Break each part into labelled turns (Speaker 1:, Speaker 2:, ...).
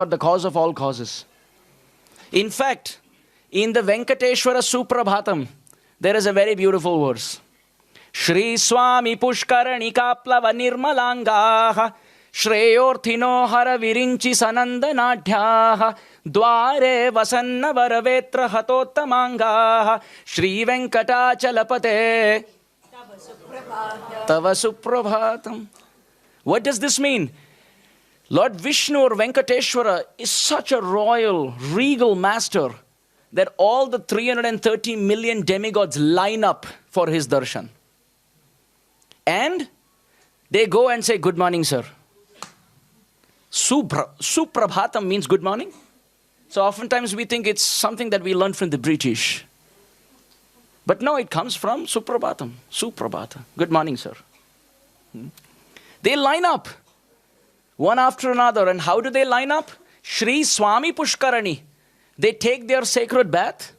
Speaker 1: The cause of all causes. In fact, in the Venkateshwara Suprabhatam, there is a very beautiful verse. Shri Swami Pushkarani Kaplava Nirmalangaha Shreyorthino Hara Virinchi Sanandanadhyaha Dware Vasanna Varavetra Hatottamangaha Shri Venkatachalapate Tava Suprabhatam. What does this mean? Lord Vishnu or Venkateshwara is such a royal, regal master that all the 330 million demigods line up for his darshan. And they go and say, "Good morning, sir." Suprabhatam means good morning. So oftentimes we think it's something that we learned from the British. But no, it comes from Suprabhatam. Suprabhata. Good morning, sir. They line up one after another. And how do they line up? Shri Swami Pushkarani. They take their sacred bath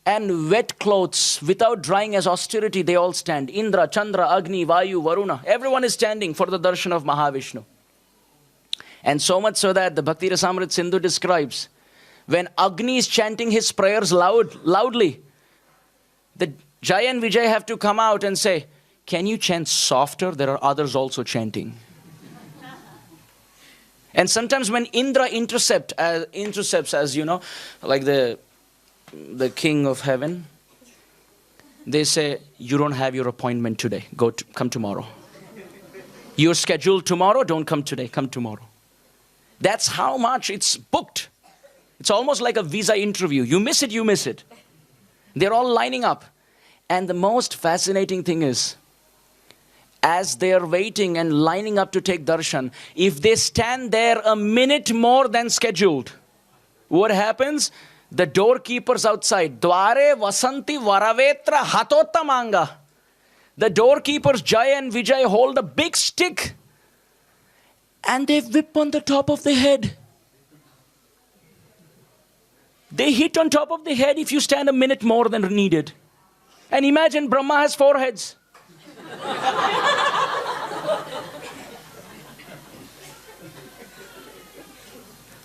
Speaker 1: and wet clothes without drying as austerity. They all stand. Indra, Chandra, Agni, Vayu, Varuna. Everyone is standing for the darshan of Mahavishnu. And so much so that the Bhakti Rasamrit Sindhu describes when Agni is chanting his prayers loudly, the Jai and Vijay have to come out and say, "Can you chant softer? There are others also chanting." And sometimes when Indra intercepts, as you know, like the king of heaven, they say, "You don't have your appointment today. Come tomorrow. You're scheduled tomorrow. Don't come today. Come tomorrow." That's how much it's booked. It's almost like a visa interview. You miss it, you miss it. They're all lining up. And the most fascinating thing is, as they're waiting and lining up to take darshan, if they stand there a minute more than scheduled, what happens? The doorkeepers outside, Dware Vasanti Varavetra Hatottamanga. The doorkeepers, Jai and Vijay, hold a big stick and they whip on the top of the head. They hit on top of the head if you stand a minute more than needed. And imagine Brahma has 4 heads.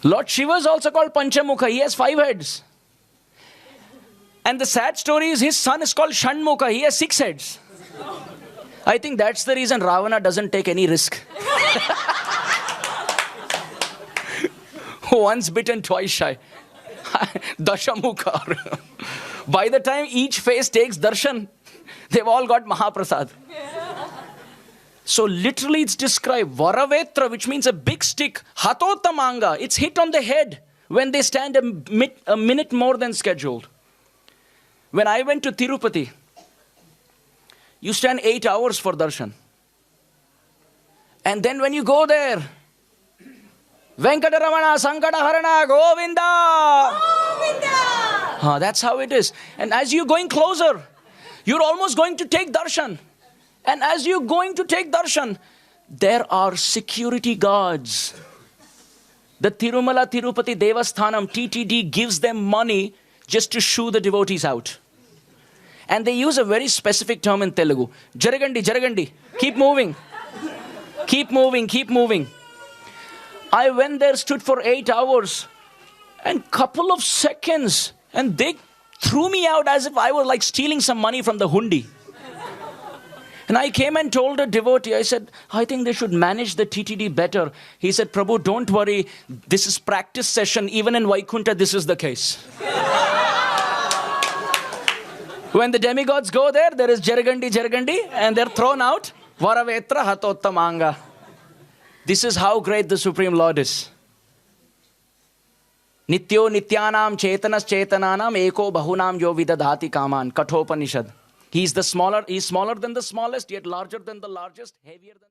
Speaker 1: Lord Shiva is also called Panchamukha. He has 5 heads. And the sad story is his son is called Shanmukha. He has 6 heads. I think that's the reason Ravana doesn't take any risk. Once bitten, twice shy. Dashamukha. By the time each face takes darshan, they've all got Mahaprasad. So literally it's described, Varavetra, which means a big stick, Hatottamanga, it's hit on the head when they stand a minute more than scheduled. When I went to Tirupati, you stand 8 hours for darshan. And then when you go there, Venkataramana, Sankataharana, Govinda! Govinda! That's how it is. And as you're going closer, you're almost going to take darshan. And as you're going to take darshan, there are security guards. The Tirumala Tirupati Devasthanam, TTD, gives them money just to shoo the devotees out. And they use a very specific term in Telugu. Jaragandi, Jaragandi. Keep moving. Keep moving, keep moving. I went there, stood for 8 hours and couple of seconds, and they threw me out as if I was like stealing some money from the hundi. And I came and told a devotee, I said, "I think they should manage the TTD better." He said, "Prabhu, don't worry. This is practice session. Even in Vaikunta, this is the case." When the demigods go there, there is Jaragandi, and they're thrown out. Varavetra Hatottamanga. This is how great the Supreme Lord is. Nityo Nityanam Chetanas Chetananam Eko Bahunam Yo Vidadhati Kaman. Kathopanishad. He's smaller than the smallest, yet larger than the largest, heavier than